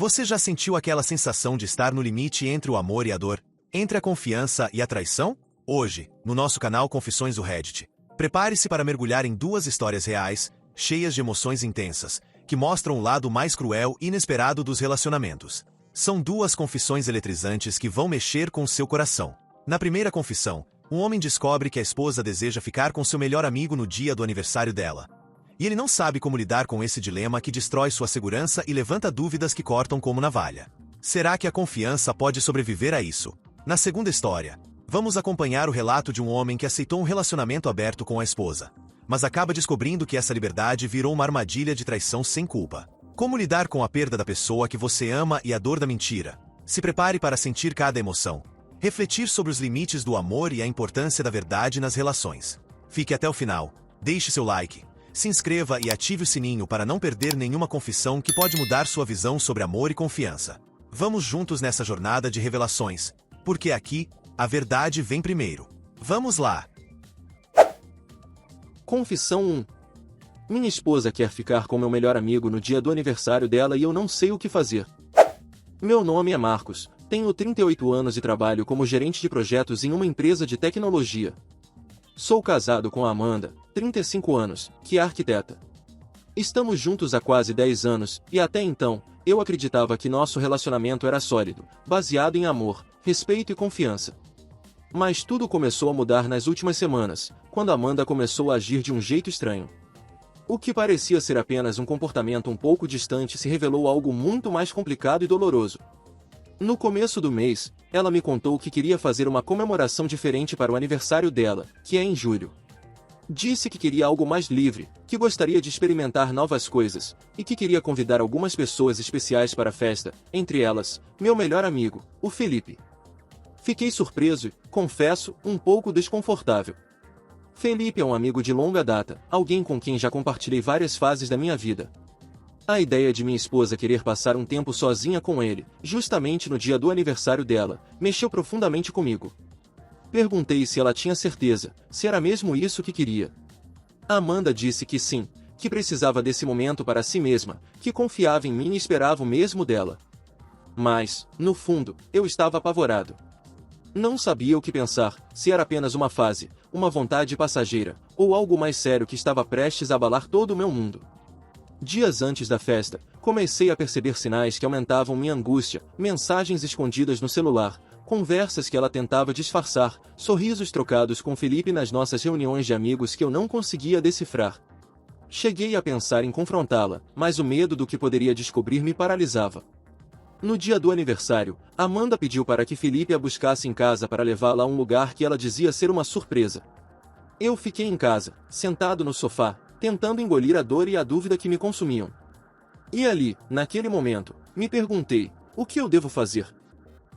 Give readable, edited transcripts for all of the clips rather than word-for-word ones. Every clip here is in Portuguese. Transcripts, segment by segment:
Você já sentiu aquela sensação de estar no limite entre o amor e a dor? Entre a confiança e a traição? Hoje, no nosso canal Confissões do Reddit, prepare-se para mergulhar em duas histórias reais, cheias de emoções intensas, que mostram o lado mais cruel e inesperado dos relacionamentos. São duas confissões eletrizantes que vão mexer com seu coração. Na primeira confissão, um homem descobre que a esposa deseja ficar com seu melhor amigo no dia do aniversário dela. E ele não sabe como lidar com esse dilema que destrói sua segurança e levanta dúvidas que cortam como navalha. Será que a confiança pode sobreviver a isso? Na segunda história, vamos acompanhar o relato de um homem que aceitou um relacionamento aberto com a esposa, mas acaba descobrindo que essa liberdade virou uma armadilha de traição sem culpa. Como lidar com a perda da pessoa que você ama e a dor da mentira? Se prepare para sentir cada emoção. Refletir sobre os limites do amor e a importância da verdade nas relações. Fique até o final, deixe seu like, se inscreva e ative o sininho para não perder nenhuma confissão que pode mudar sua visão sobre amor e confiança. Vamos juntos nessa jornada de revelações, porque aqui, a verdade vem primeiro. Vamos lá! Confissão 1. Minha esposa quer ficar com meu melhor amigo no dia do aniversário dela e eu não sei o que fazer. Meu nome é Marcos, tenho 38 anos e trabalho como gerente de projetos em uma empresa de tecnologia. Sou casado com a Amanda, 35 anos, que é arquiteta. Estamos juntos há quase 10 anos, e até então, eu acreditava que nosso relacionamento era sólido, baseado em amor, respeito e confiança. Mas tudo começou a mudar nas últimas semanas, quando Amanda começou a agir de um jeito estranho. O que parecia ser apenas um comportamento um pouco distante se revelou algo muito mais complicado e doloroso. No começo do mês, ela me contou que queria fazer uma comemoração diferente para o aniversário dela, que é em julho. Disse que queria algo mais livre, que gostaria de experimentar novas coisas, e que queria convidar algumas pessoas especiais para a festa, entre elas, meu melhor amigo, o Felipe. Fiquei surpreso e, confesso, um pouco desconfortável. Felipe é um amigo de longa data, alguém com quem já compartilhei várias fases da minha vida. A ideia de minha esposa querer passar um tempo sozinha com ele, justamente no dia do aniversário dela, mexeu profundamente comigo. Perguntei se ela tinha certeza, se era mesmo isso que queria. Amanda disse que sim, que precisava desse momento para si mesma, que confiava em mim e esperava o mesmo dela. Mas, no fundo, eu estava apavorado. Não sabia o que pensar, se era apenas uma fase, uma vontade passageira, ou algo mais sério que estava prestes a abalar todo o meu mundo. Dias antes da festa, comecei a perceber sinais que aumentavam minha angústia, mensagens escondidas no celular, conversas que ela tentava disfarçar, sorrisos trocados com Felipe nas nossas reuniões de amigos que eu não conseguia decifrar. Cheguei a pensar em confrontá-la, mas o medo do que poderia descobrir me paralisava. No dia do aniversário, Amanda pediu para que Felipe a buscasse em casa para levá-la a um lugar que ela dizia ser uma surpresa. Eu fiquei em casa, sentado no sofá, tentando engolir a dor e a dúvida que me consumiam. E ali, naquele momento, me perguntei, o que eu devo fazer?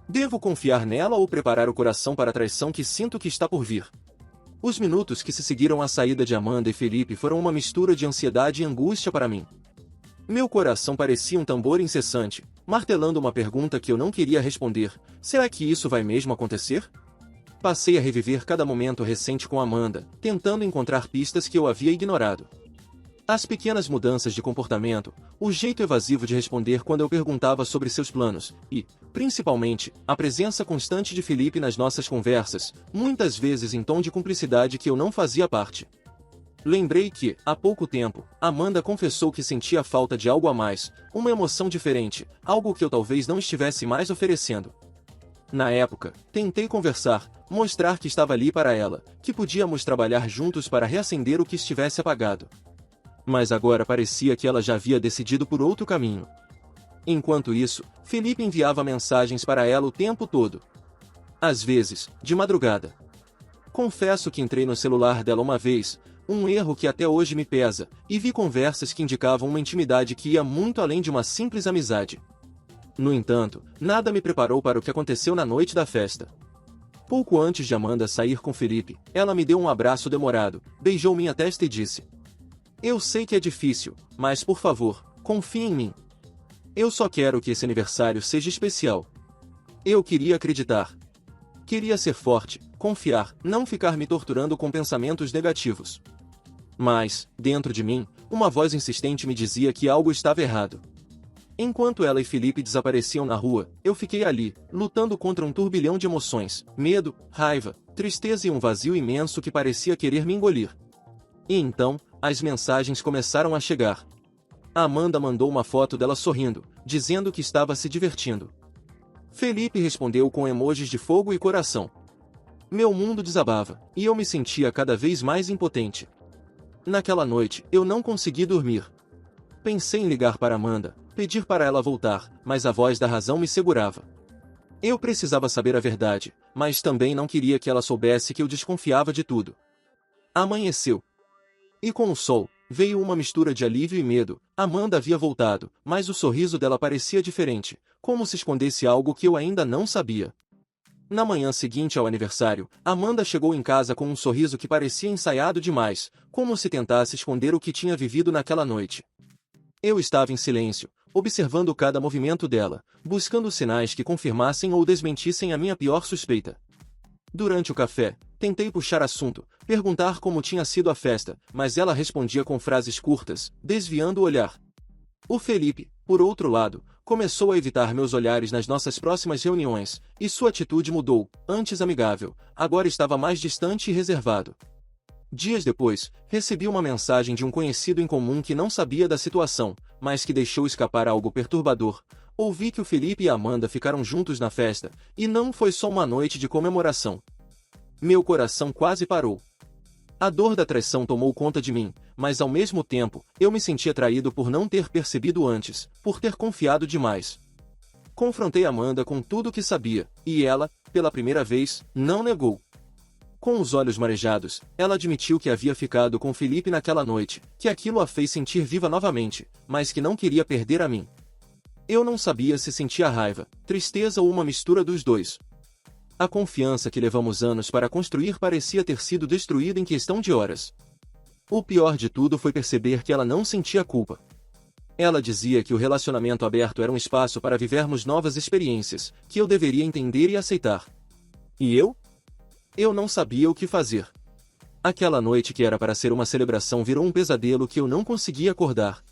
Devo confiar nela ou preparar o coração para a traição que sinto que está por vir? Os minutos que se seguiram à saída de Amanda e Felipe foram uma mistura de ansiedade e angústia para mim. Meu coração parecia um tambor incessante, martelando uma pergunta que eu não queria responder: será que isso vai mesmo acontecer? Passei a reviver cada momento recente com Amanda, tentando encontrar pistas que eu havia ignorado. As pequenas mudanças de comportamento, o jeito evasivo de responder quando eu perguntava sobre seus planos, e, principalmente, a presença constante de Felipe nas nossas conversas, muitas vezes em tom de cumplicidade que eu não fazia parte. Lembrei que, há pouco tempo, Amanda confessou que sentia falta de algo a mais, uma emoção diferente, algo que eu talvez não estivesse mais oferecendo. Na época, tentei conversar, mostrar que estava ali para ela, que podíamos trabalhar juntos para reacender o que estivesse apagado. Mas agora parecia que ela já havia decidido por outro caminho. Enquanto isso, Felipe enviava mensagens para ela o tempo todo. Às vezes, de madrugada. Confesso que entrei no celular dela uma vez, um erro que até hoje me pesa, e vi conversas que indicavam uma intimidade que ia muito além de uma simples amizade. No entanto, nada me preparou para o que aconteceu na noite da festa. Pouco antes de Amanda sair com Felipe, ela me deu um abraço demorado, beijou minha testa e disse: "Eu sei que é difícil, mas por favor, confie em mim. Eu só quero que esse aniversário seja especial." Eu queria acreditar. Queria ser forte, confiar, não ficar me torturando com pensamentos negativos. Mas, dentro de mim, uma voz insistente me dizia que algo estava errado. Enquanto ela e Felipe desapareciam na rua, eu fiquei ali, lutando contra um turbilhão de emoções, medo, raiva, tristeza e um vazio imenso que parecia querer me engolir. E então, as mensagens começaram a chegar. A Amanda mandou uma foto dela sorrindo, dizendo que estava se divertindo. Felipe respondeu com emojis de fogo e coração. Meu mundo desabava, e eu me sentia cada vez mais impotente. Naquela noite, eu não consegui dormir. Pensei em ligar para Amanda, pedir para ela voltar, mas a voz da razão me segurava. Eu precisava saber a verdade, mas também não queria que ela soubesse que eu desconfiava de tudo. Amanheceu. E com o sol, veio uma mistura de alívio e medo. Amanda havia voltado, mas o sorriso dela parecia diferente, como se escondesse algo que eu ainda não sabia. Na manhã seguinte ao aniversário, Amanda chegou em casa com um sorriso que parecia ensaiado demais, como se tentasse esconder o que tinha vivido naquela noite. Eu estava em silêncio, observando cada movimento dela, buscando sinais que confirmassem ou desmentissem a minha pior suspeita. Durante o café, tentei puxar assunto, perguntar como tinha sido a festa, mas ela respondia com frases curtas, desviando o olhar. O Felipe, por outro lado, começou a evitar meus olhares nas nossas próximas reuniões, e sua atitude mudou, antes amigável, agora estava mais distante e reservado. Dias depois, recebi uma mensagem de um conhecido em comum que não sabia da situação, mas que deixou escapar algo perturbador. Ouvi que o Felipe e a Amanda ficaram juntos na festa, e não foi só uma noite de comemoração. Meu coração quase parou. A dor da traição tomou conta de mim, mas ao mesmo tempo, eu me sentia traído por não ter percebido antes, por ter confiado demais. Confrontei Amanda com tudo o que sabia, e ela, pela primeira vez, não negou. Com os olhos marejados, ela admitiu que havia ficado com Felipe naquela noite, que aquilo a fez sentir viva novamente, mas que não queria perder a mim. Eu não sabia se sentia raiva, tristeza ou uma mistura dos dois. A confiança que levamos anos para construir parecia ter sido destruída em questão de horas. O pior de tudo foi perceber que ela não sentia culpa. Ela dizia que o relacionamento aberto era um espaço para vivermos novas experiências, que eu deveria entender e aceitar. E eu? Eu não sabia o que fazer. Aquela noite que era para ser uma celebração virou um pesadelo que eu não conseguia acordar.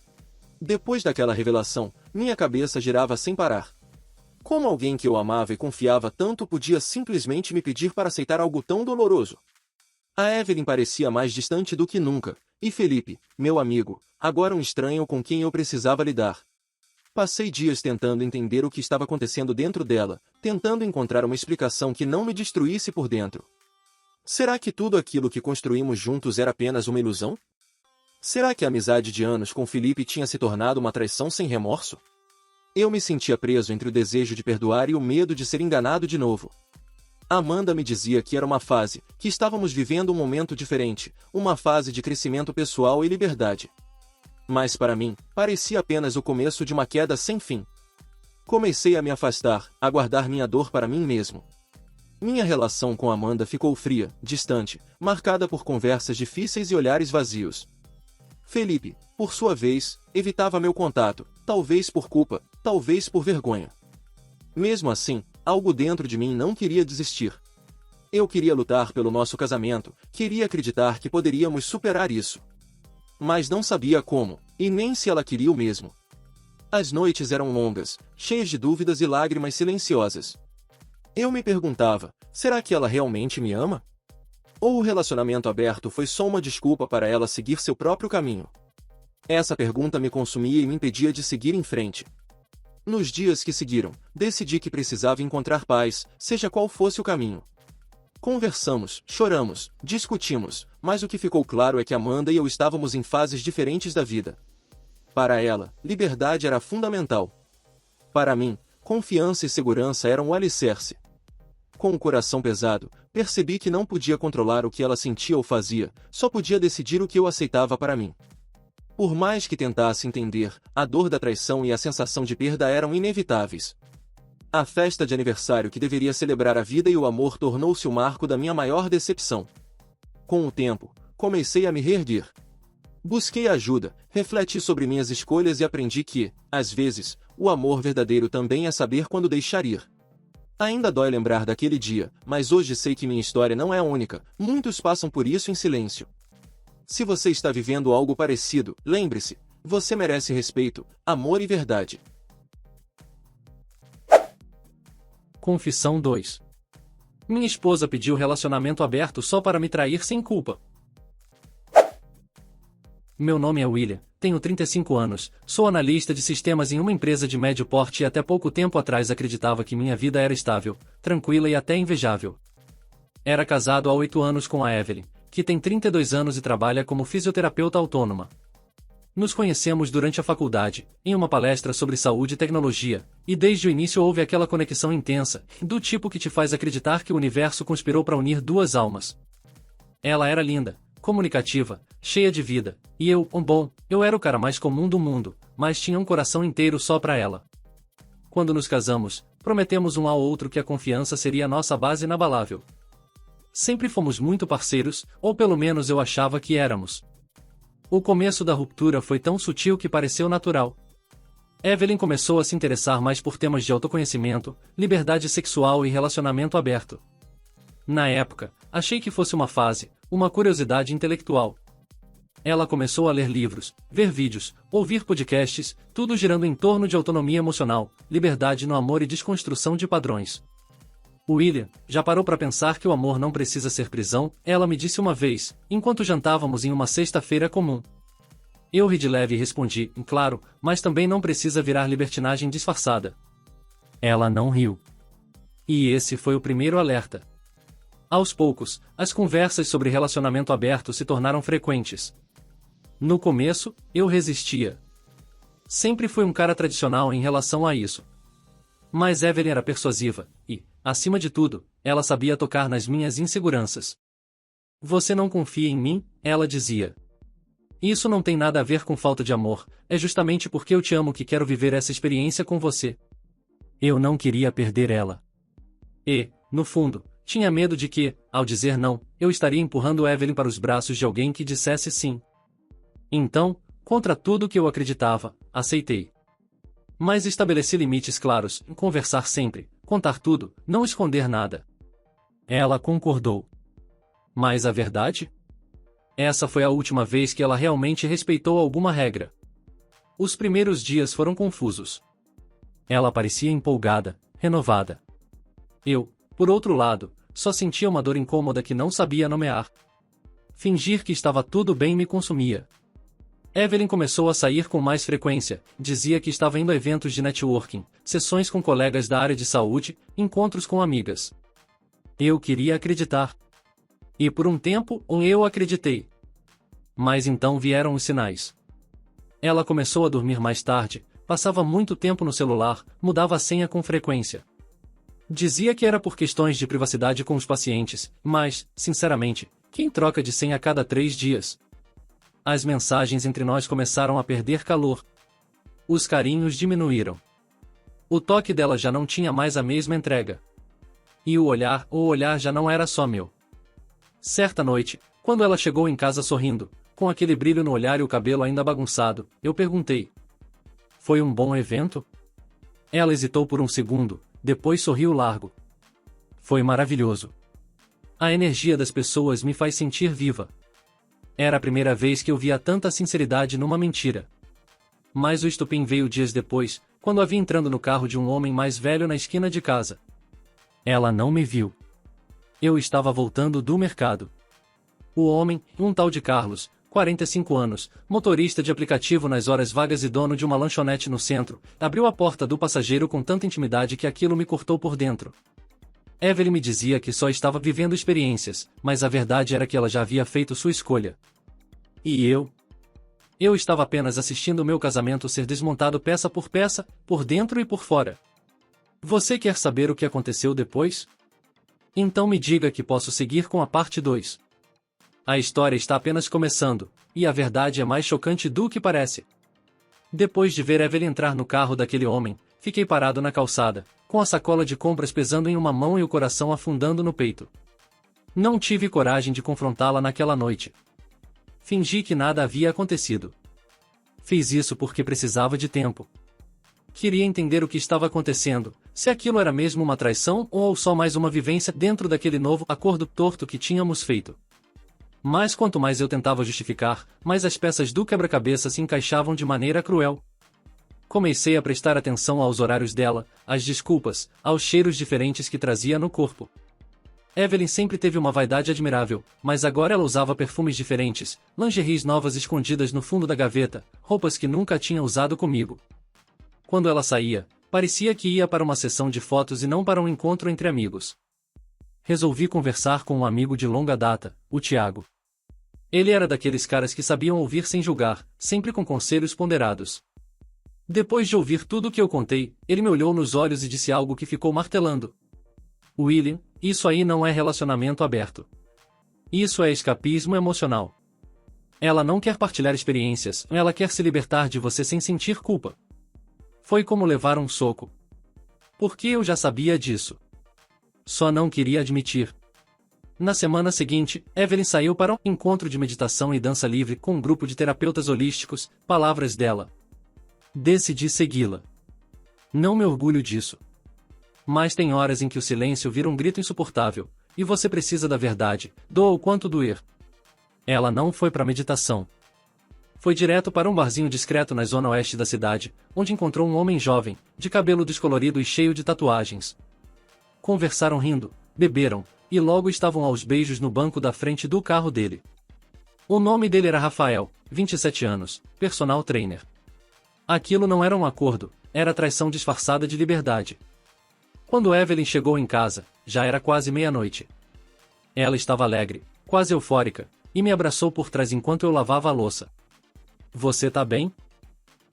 Depois daquela revelação, minha cabeça girava sem parar. Como alguém que eu amava e confiava tanto podia simplesmente me pedir para aceitar algo tão doloroso? A Evelyn parecia mais distante do que nunca, e Felipe, meu amigo, agora um estranho com quem eu precisava lidar. Passei dias tentando entender o que estava acontecendo dentro dela, tentando encontrar uma explicação que não me destruísse por dentro. Será que tudo aquilo que construímos juntos era apenas uma ilusão? Será que a amizade de anos com Felipe tinha se tornado uma traição sem remorso? Eu me sentia preso entre o desejo de perdoar e o medo de ser enganado de novo. Amanda me dizia que era uma fase, que estávamos vivendo um momento diferente, uma fase de crescimento pessoal e liberdade. Mas para mim, parecia apenas o começo de uma queda sem fim. Comecei a me afastar, a guardar minha dor para mim mesmo. Minha relação com Amanda ficou fria, distante, marcada por conversas difíceis e olhares vazios. Felipe, por sua vez, evitava meu contato, talvez por culpa, talvez por vergonha. Mesmo assim, algo dentro de mim não queria desistir. Eu queria lutar pelo nosso casamento, queria acreditar que poderíamos superar isso. Mas não sabia como, e nem se ela queria o mesmo. As noites eram longas, cheias de dúvidas e lágrimas silenciosas. Eu me perguntava, será que ela realmente me ama? Ou o relacionamento aberto foi só uma desculpa para ela seguir seu próprio caminho? Essa pergunta me consumia e me impedia de seguir em frente. Nos dias que seguiram, decidi que precisava encontrar paz, seja qual fosse o caminho. Conversamos, choramos, discutimos, mas o que ficou claro é que Amanda e eu estávamos em fases diferentes da vida. Para ela, liberdade era fundamental. Para mim, confiança e segurança eram o alicerce. Com o coração pesado, percebi que não podia controlar o que ela sentia ou fazia, só podia decidir o que eu aceitava para mim. Por mais que tentasse entender, a dor da traição e a sensação de perda eram inevitáveis. A festa de aniversário que deveria celebrar a vida e o amor tornou-se o marco da minha maior decepção. Com o tempo, comecei a me reerguer. Busquei ajuda, refleti sobre minhas escolhas e aprendi que, às vezes, o amor verdadeiro também é saber quando deixar ir. Ainda dói lembrar daquele dia, mas hoje sei que minha história não é única, muitos passam por isso em silêncio. Se você está vivendo algo parecido, lembre-se, você merece respeito, amor e verdade. Confissão 2. Minha esposa pediu relacionamento aberto só para me trair sem culpa. Meu nome é William, tenho 35 anos, sou analista de sistemas em uma empresa de médio porte e até pouco tempo atrás acreditava que minha vida era estável, tranquila e até invejável. Era casado há 8 anos com a Evelyn, que tem 32 anos e trabalha como fisioterapeuta autônoma. Nos conhecemos durante a faculdade, em uma palestra sobre saúde e tecnologia, e desde o início houve aquela conexão intensa, do tipo que te faz acreditar que o universo conspirou para unir duas almas. Ela era linda, comunicativa, cheia de vida, e eu era o cara mais comum do mundo, mas tinha um coração inteiro só para ela. Quando nos casamos, prometemos um ao outro que a confiança seria a nossa base inabalável. Sempre fomos muito parceiros, ou pelo menos eu achava que éramos. O começo da ruptura foi tão sutil que pareceu natural. Evelyn começou a se interessar mais por temas de autoconhecimento, liberdade sexual e relacionamento aberto. Na época, achei que fosse uma fase, uma curiosidade intelectual. Ela começou a ler livros, ver vídeos, ouvir podcasts, tudo girando em torno de autonomia emocional, liberdade no amor e desconstrução de padrões. William, já parou para pensar que o amor não precisa ser prisão? Ela me disse uma vez, enquanto jantávamos em uma sexta-feira comum. Eu ri de leve e respondi, claro, mas também não precisa virar libertinagem disfarçada. Ela não riu. E esse foi o primeiro alerta. Aos poucos, as conversas sobre relacionamento aberto se tornaram frequentes. No começo, eu resistia. Sempre fui um cara tradicional em relação a isso. Mas Evelyn era persuasiva, e, acima de tudo, ela sabia tocar nas minhas inseguranças. Você não confia em mim? Ela dizia. Isso não tem nada a ver com falta de amor, é justamente porque eu te amo que quero viver essa experiência com você. Eu não queria perder ela. E, no fundo, tinha medo de que, ao dizer não, eu estaria empurrando Evelyn para os braços de alguém que dissesse sim. Então, contra tudo que eu acreditava, aceitei. Mas estabeleci limites claros, conversar sempre, contar tudo, não esconder nada. Ela concordou. Mas a verdade? Essa foi a última vez que ela realmente respeitou alguma regra. Os primeiros dias foram confusos. Ela parecia empolgada, renovada. Eu, por outro lado, só sentia uma dor incômoda que não sabia nomear. Fingir que estava tudo bem me consumia. Evelyn começou a sair com mais frequência, dizia que estava indo a eventos de networking, sessões com colegas da área de saúde, encontros com amigas. Eu queria acreditar. E por um tempo, eu acreditei. Mas então vieram os sinais. Ela começou a dormir mais tarde, passava muito tempo no celular, mudava a senha com frequência. Dizia que era por questões de privacidade com os pacientes, mas, sinceramente, quem troca de senha a cada 3 dias? As mensagens entre nós começaram a perder calor. Os carinhos diminuíram. O toque dela já não tinha mais a mesma entrega. E o olhar já não era só meu. Certa noite, quando ela chegou em casa sorrindo, com aquele brilho no olhar e o cabelo ainda bagunçado, eu perguntei: foi um bom evento? Ela hesitou por um segundo, depois sorriu largo. Foi maravilhoso. A energia das pessoas me faz sentir viva. Era a primeira vez que eu via tanta sinceridade numa mentira. Mas o estopim veio dias depois, quando a vi entrando no carro de um homem mais velho na esquina de casa. Ela não me viu. Eu estava voltando do mercado. O homem, um tal de Carlos, 45 anos, motorista de aplicativo nas horas vagas e dono de uma lanchonete no centro, abriu a porta do passageiro com tanta intimidade que aquilo me cortou por dentro. Evelyn me dizia que só estava vivendo experiências, mas a verdade era que ela já havia feito sua escolha. E eu? Eu estava apenas assistindo meu casamento ser desmontado peça, por dentro e por fora. Você quer saber o que aconteceu depois? Então me diga que posso seguir com a parte 2. A história está apenas começando, e a verdade é mais chocante do que parece. Depois de ver Evelyn entrar no carro daquele homem, fiquei parado na calçada, com a sacola de compras pesando em uma mão e o coração afundando no peito. Não tive coragem de confrontá-la naquela noite. Fingi que nada havia acontecido. Fiz isso porque precisava de tempo. Queria entender o que estava acontecendo, se aquilo era mesmo uma traição ou só mais uma vivência dentro daquele novo acordo torto que tínhamos feito. Mas quanto mais eu tentava justificar, mais as peças do quebra-cabeça se encaixavam de maneira cruel. Comecei a prestar atenção aos horários dela, às desculpas, aos cheiros diferentes que trazia no corpo. Evelyn sempre teve uma vaidade admirável, mas agora ela usava perfumes diferentes, lingeries novas escondidas no fundo da gaveta, roupas que nunca tinha usado comigo. Quando ela saía, parecia que ia para uma sessão de fotos e não para um encontro entre amigos. Resolvi conversar com um amigo de longa data, o Tiago. Ele era daqueles caras que sabiam ouvir sem julgar, sempre com conselhos ponderados. Depois de ouvir tudo o que eu contei, ele me olhou nos olhos e disse algo que ficou martelando. William, isso aí não é relacionamento aberto. Isso é escapismo emocional. Ela não quer partilhar experiências, ela quer se libertar de você sem sentir culpa. Foi como levar um soco. Porque eu já sabia disso. Só não queria admitir. Na semana seguinte, Evelyn saiu para um encontro de meditação e dança livre com um grupo de terapeutas holísticos, palavras dela. Decidi segui-la. Não me orgulho disso. Mas tem horas em que o silêncio vira um grito insuportável, e você precisa da verdade, doa o quanto doer. Ela não foi para a meditação. Foi direto para um barzinho discreto na zona oeste da cidade, onde encontrou um homem jovem, de cabelo descolorido e cheio de tatuagens. Conversaram rindo, beberam, e logo estavam aos beijos no banco da frente do carro dele. O nome dele era Rafael, 27 anos, personal trainer. Aquilo não era um acordo, era traição disfarçada de liberdade. Quando Evelyn chegou em casa, já era quase meia-noite. Ela estava alegre, quase eufórica, e me abraçou por trás enquanto eu lavava a louça. Você tá bem?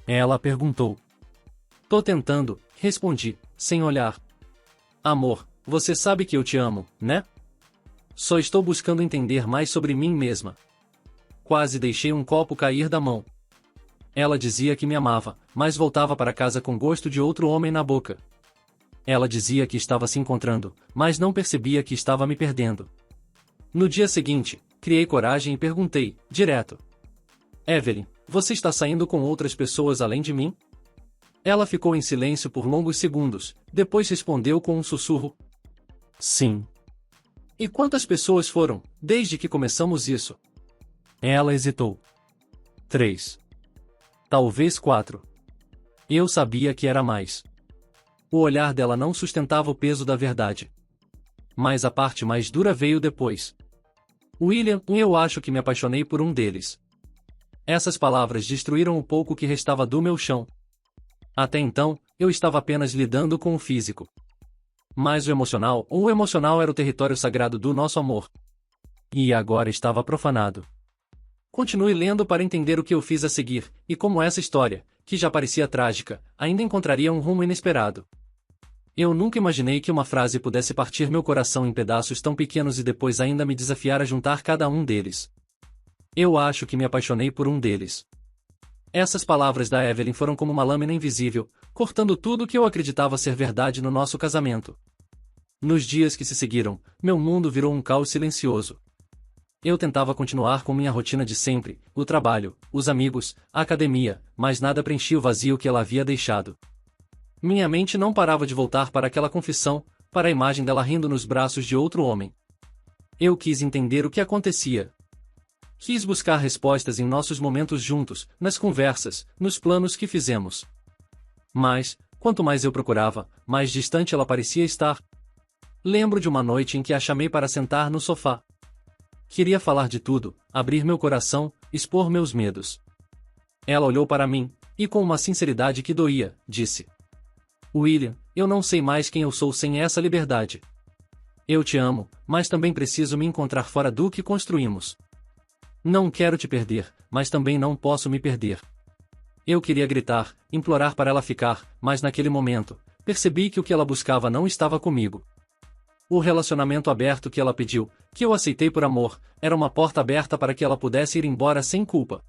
Ela perguntou. Tô tentando, respondi, sem olhar. Amor, você sabe que eu te amo, né? Só estou buscando entender mais sobre mim mesma. Quase deixei um copo cair da mão. Ela dizia que me amava, mas voltava para casa com gosto de outro homem na boca. Ela dizia que estava se encontrando, mas não percebia que estava me perdendo. No dia seguinte, criei coragem e perguntei, direto. Evelyn, você está saindo com outras pessoas além de mim? Ela ficou em silêncio por longos segundos, depois respondeu com um sussurro. Sim. E quantas pessoas foram, desde que começamos isso? Ela hesitou. 3. Talvez 4. Eu sabia que era mais. O olhar dela não sustentava o peso da verdade. Mas a parte mais dura veio depois. William, eu acho que me apaixonei por um deles. Essas palavras destruíram o pouco que restava do meu chão. Até então, eu estava apenas lidando com o físico. Mas o emocional era o território sagrado do nosso amor. E agora estava profanado. Continue lendo para entender o que eu fiz a seguir, e como essa história, que já parecia trágica, ainda encontraria um rumo inesperado. Eu nunca imaginei que uma frase pudesse partir meu coração em pedaços tão pequenos e depois ainda me desafiar a juntar cada um deles. Eu acho que me apaixonei por um deles. Essas palavras da Evelyn foram como uma lâmina invisível, cortando tudo que eu acreditava ser verdade no nosso casamento. Nos dias que se seguiram, meu mundo virou um caos silencioso. Eu tentava continuar com minha rotina de sempre, o trabalho, os amigos, a academia, mas nada preenchia o vazio que ela havia deixado. Minha mente não parava de voltar para aquela confissão, para a imagem dela rindo nos braços de outro homem. Eu quis entender o que acontecia. Quis buscar respostas em nossos momentos juntos, nas conversas, nos planos que fizemos. Mas, quanto mais eu procurava, mais distante ela parecia estar. Lembro de uma noite em que a chamei para sentar no sofá. Queria falar de tudo, abrir meu coração, expor meus medos. Ela olhou para mim, e com uma sinceridade que doía, disse: William, eu não sei mais quem eu sou sem essa liberdade. Eu te amo, mas também preciso me encontrar fora do que construímos. Não quero te perder, mas também não posso me perder. Eu queria gritar, implorar para ela ficar, mas naquele momento, percebi que o que ela buscava não estava comigo. O relacionamento aberto que ela pediu, que eu aceitei por amor, era uma porta aberta para que ela pudesse ir embora sem culpa.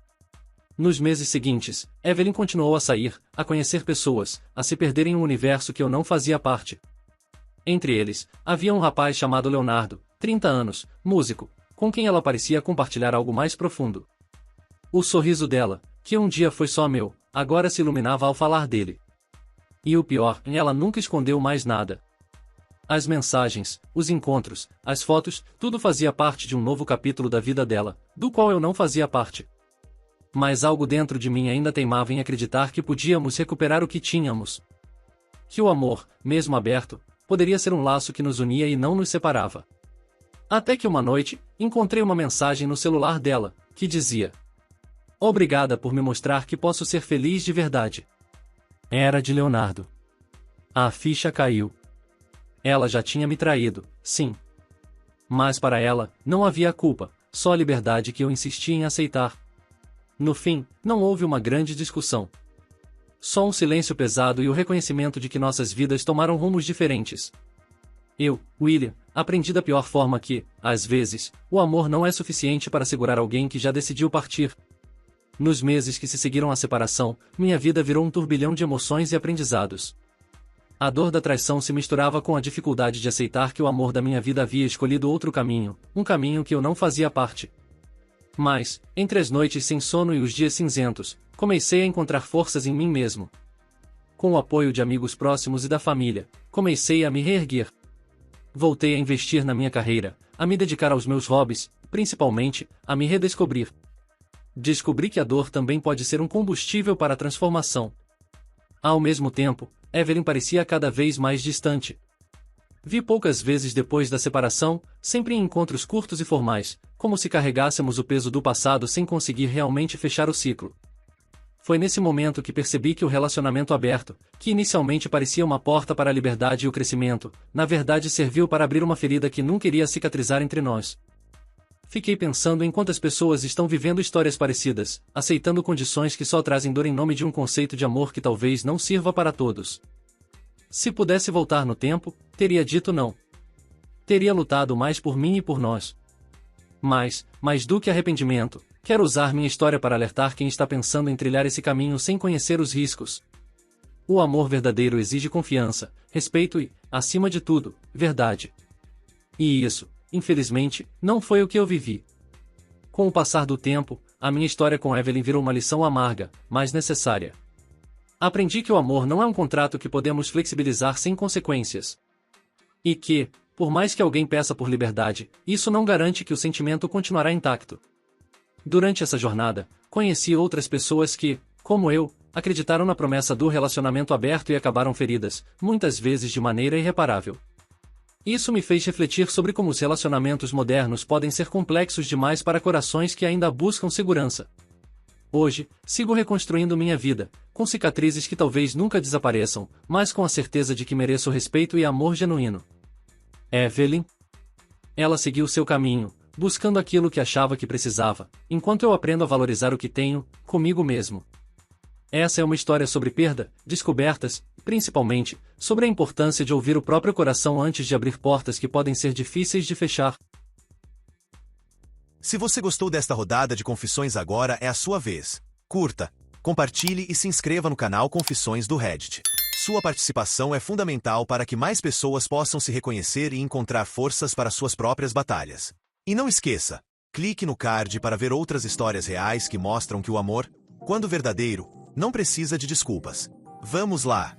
Nos meses seguintes, Evelyn continuou a sair, a conhecer pessoas, a se perder em um universo que eu não fazia parte. Entre eles, havia um rapaz chamado Leonardo, 30 anos, músico, com quem ela parecia compartilhar algo mais profundo. O sorriso dela, que um dia foi só meu, agora se iluminava ao falar dele. E o pior, ela nunca escondeu mais nada. As mensagens, os encontros, as fotos, tudo fazia parte de um novo capítulo da vida dela, do qual eu não fazia parte. Mas algo dentro de mim ainda teimava em acreditar que podíamos recuperar o que tínhamos. Que o amor, mesmo aberto, poderia ser um laço que nos unia e não nos separava. Até que uma noite, encontrei uma mensagem no celular dela, que dizia: "Obrigada por me mostrar que posso ser feliz de verdade." Era de Leonardo. A ficha caiu. Ela já tinha me traído, sim. Mas para ela, não havia culpa, só a liberdade que eu insistia em aceitar. No fim, não houve uma grande discussão. Só um silêncio pesado e o reconhecimento de que nossas vidas tomaram rumos diferentes. Eu, William, aprendi da pior forma que, às vezes, o amor não é suficiente para segurar alguém que já decidiu partir. Nos meses que se seguiram à separação, minha vida virou um turbilhão de emoções e aprendizados. A dor da traição se misturava com a dificuldade de aceitar que o amor da minha vida havia escolhido outro caminho, um caminho que eu não fazia parte. Mas, entre as noites sem sono e os dias cinzentos, comecei a encontrar forças em mim mesmo. Com o apoio de amigos próximos e da família, comecei a me reerguer. Voltei a investir na minha carreira, a me dedicar aos meus hobbies, principalmente, a me redescobrir. Descobri que a dor também pode ser um combustível para a transformação. Ao mesmo tempo, Evelyn parecia cada vez mais distante. Vi poucas vezes depois da separação, sempre em encontros curtos e formais, como se carregássemos o peso do passado sem conseguir realmente fechar o ciclo. Foi nesse momento que percebi que o relacionamento aberto, que inicialmente parecia uma porta para a liberdade e o crescimento, na verdade serviu para abrir uma ferida que nunca iria cicatrizar entre nós. Fiquei pensando em quantas pessoas estão vivendo histórias parecidas, aceitando condições que só trazem dor em nome de um conceito de amor que talvez não sirva para todos. Se pudesse voltar no tempo, teria dito não. Teria lutado mais por mim e por nós. Mas, mais do que arrependimento, quero usar minha história para alertar quem está pensando em trilhar esse caminho sem conhecer os riscos. O amor verdadeiro exige confiança, respeito e, acima de tudo, verdade. E isso, infelizmente, não foi o que eu vivi. Com o passar do tempo, a minha história com Evelyn virou uma lição amarga, mas necessária. Aprendi que o amor não é um contrato que podemos flexibilizar sem consequências. E que, por mais que alguém peça por liberdade, isso não garante que o sentimento continuará intacto. Durante essa jornada, conheci outras pessoas que, como eu, acreditaram na promessa do relacionamento aberto e acabaram feridas, muitas vezes de maneira irreparável. Isso me fez refletir sobre como os relacionamentos modernos podem ser complexos demais para corações que ainda buscam segurança. Hoje, sigo reconstruindo minha vida, com cicatrizes que talvez nunca desapareçam, mas com a certeza de que mereço respeito e amor genuíno. Evelyn? Ela seguiu seu caminho, buscando aquilo que achava que precisava, enquanto eu aprendo a valorizar o que tenho, comigo mesmo. Essa é uma história sobre perda, descobertas, principalmente, sobre a importância de ouvir o próprio coração antes de abrir portas que podem ser difíceis de fechar. Se você gostou desta rodada de confissões, agora é a sua vez. Curta, compartilhe e se inscreva no canal Confissões do Reddit. Sua participação é fundamental para que mais pessoas possam se reconhecer e encontrar forças para suas próprias batalhas. E não esqueça, clique no card para ver outras histórias reais que mostram que o amor, quando verdadeiro, não precisa de desculpas. Vamos lá!